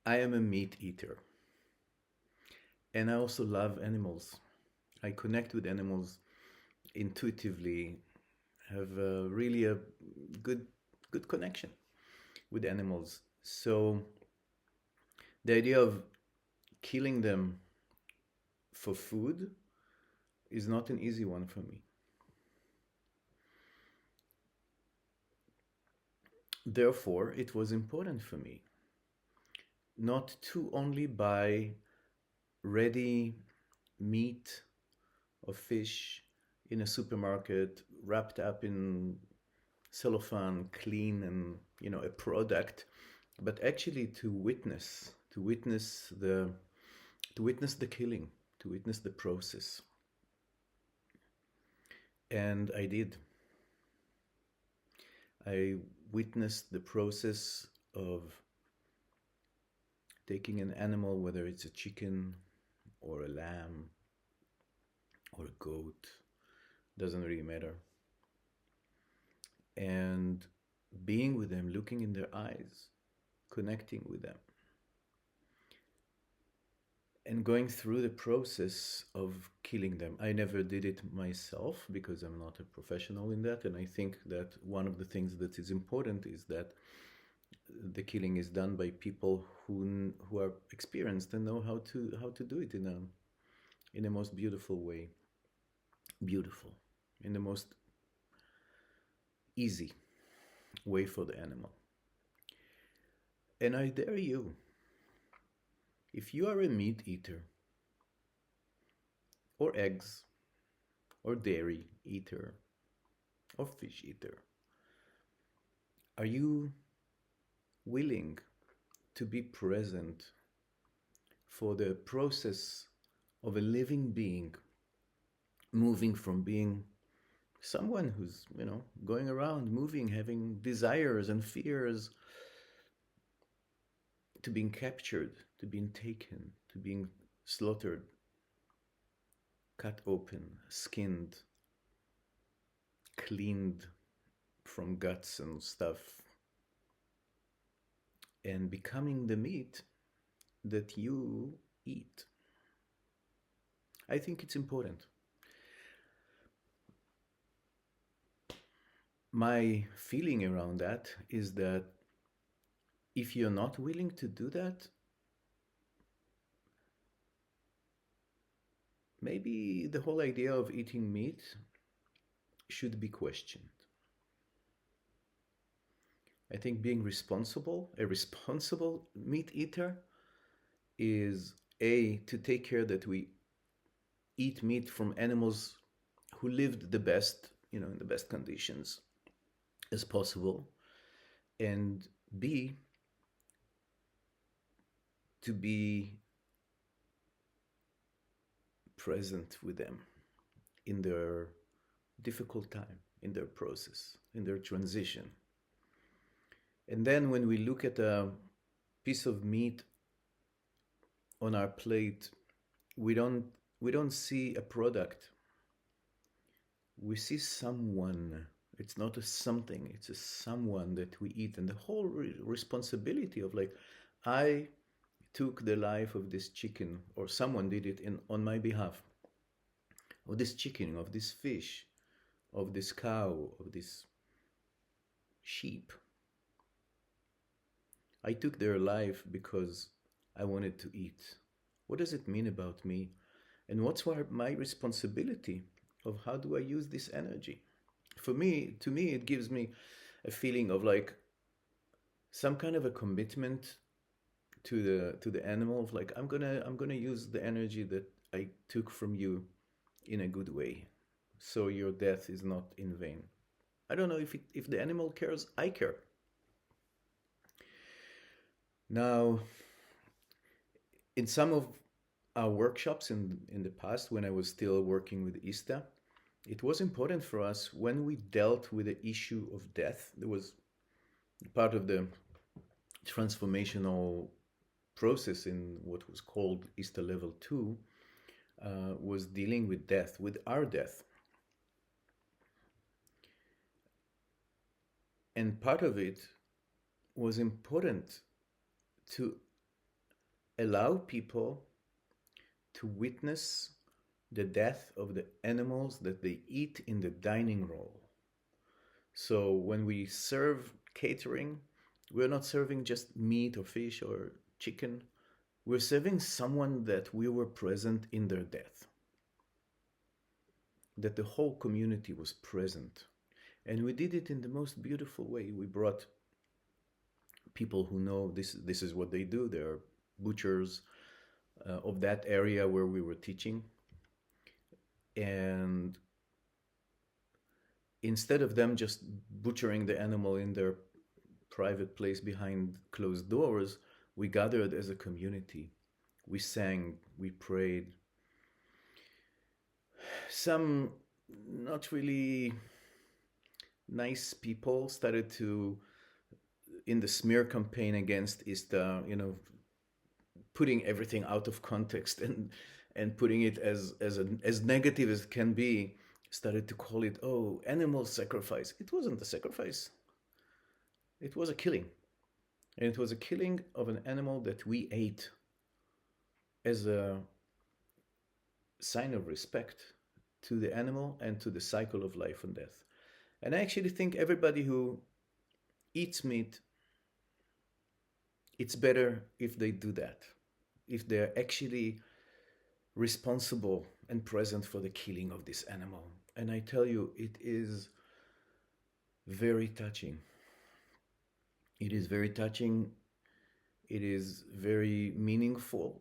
I am a meat eater, and I also love animals. I connect with animals intuitively, have really a good good connection with animals. So the idea of killing them for food is not an easy one for me. Therefore, it was important for me not to only buy ready meat or fish in a supermarket wrapped up in cellophane, clean and a product, but actually to witness the killing, to witness the process. And I did. I witnessed the process of taking an animal, whether it's a chicken or a lamb or a goat, doesn't really matter, and being with them, looking in their eyes, connecting with them, and going through the process of killing them. I never did it myself because I'm not a professional in that, and I think that one of the things that is important is that the killing is done by people who are experienced and know how to do it in a most beautiful way, beautiful, in the most easy way for the animal. And I dare you, if you are a meat eater or eggs or dairy eater or fish eater, are you willing to be present for the process of a living being moving from being someone who's, going around, moving, having desires and fears, to being captured, to being taken, to being slaughtered, cut open, skinned, cleaned from guts and stuff, and becoming the meat that you eat? I think it's important. My feeling around that is that if you're not willing to do that, maybe the whole idea of eating meat should be questioned. I think being a responsible meat eater, is to take care that we eat meat from animals who lived the best, in the best conditions as possible, and B, to be present with them in their difficult time, in their process, in their transition. And then when we look at a piece of meat on our plate, we don't see a product. We see someone. It's not a something, it's a someone that we eat. And the whole responsibility of, like, I took the life of this chicken, or someone did it on my behalf, of this chicken, of this fish, of this cow, of this sheep. I took their life because I wanted to eat. What does it mean about me? And what's my responsibility of how do I use this energy? To me, it gives me a feeling of, like, some kind of a commitment to the animal, of, like, I'm gonna use the energy that I took from you in a good way, so your death is not in vain. I don't know if the animal cares. I care. Now, in some of our workshops in the past, when I was still working with ISTA, it was important for us when we dealt with the issue of death. There was part of the transformational process in what was called ISTA Level 2, was dealing with death, with our death. And part of it was important to allow people to witness the death of the animals that they eat in the dining hall. So when we serve catering, we're not serving just meat or fish or chicken. We're serving someone that we were present in their death, that the whole community was present. And we did it in the most beautiful way. We brought people who know this is what they do. They're butchers of that area where we were teaching. And instead of them just butchering the animal in their private place behind closed doors, we gathered as a community. We sang, we prayed. Some not really nice people started to, in the smear campaign against ISTA, putting everything out of context and putting it as negative as it can be, started to call it, oh, animal sacrifice. It wasn't a sacrifice. It was a killing. And it was a killing of an animal that we ate as a sign of respect to the animal and to the cycle of life and death. And I actually think everybody who eats meat, it's better if they do that, if they're actually responsible and present for the killing of this animal. And I tell you, it is very touching. It is very touching. It is very meaningful,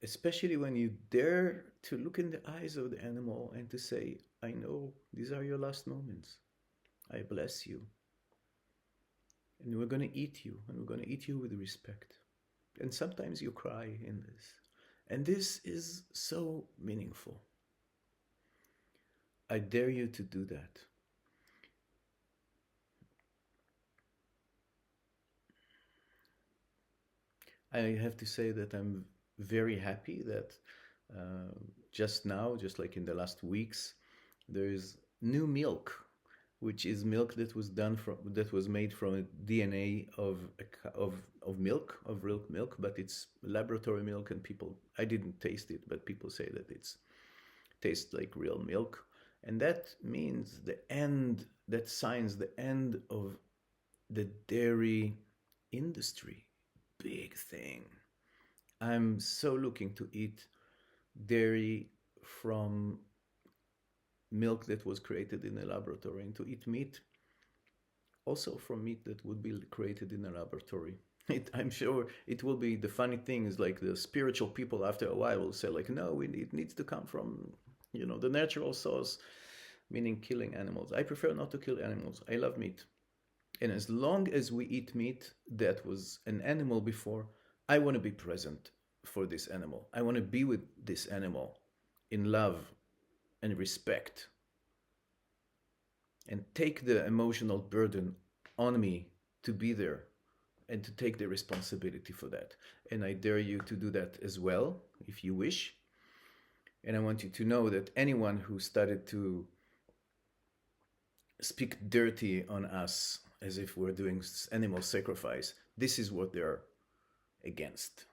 especially when you dare to look in the eyes of the animal and to say, I know these are your last moments. I bless you. And we're going to eat you, and we're going to eat you with respect. And sometimes you cry in this. And this is so meaningful. I dare you to do that. I have to say that I'm very happy that just now, just like in the last weeks, there is new milk, which is milk that was made from a DNA of milk, of real milk, but it's laboratory milk, and I didn't taste it, but people say that it tastes like real milk. And that means that signs the end of the dairy industry. Big thing. I'm so looking to eat dairy from milk that was created in a laboratory, and to eat meat also from meat that would be created in a laboratory. I'm sure it will be, the funny thing is, like, the spiritual people after a while will say, like, no, it needs to come from, the natural source, meaning killing animals. I prefer not to kill animals. I love meat. And as long as we eat meat that was an animal before, I want to be present for this animal. I want to be with this animal in love and respect, and take the emotional burden on me to be there and to take the responsibility for that. And I dare you to do that as well, if you wish. And I want you to know that anyone who started to speak dirty on us as if we're doing animal sacrifice, this is what they're against.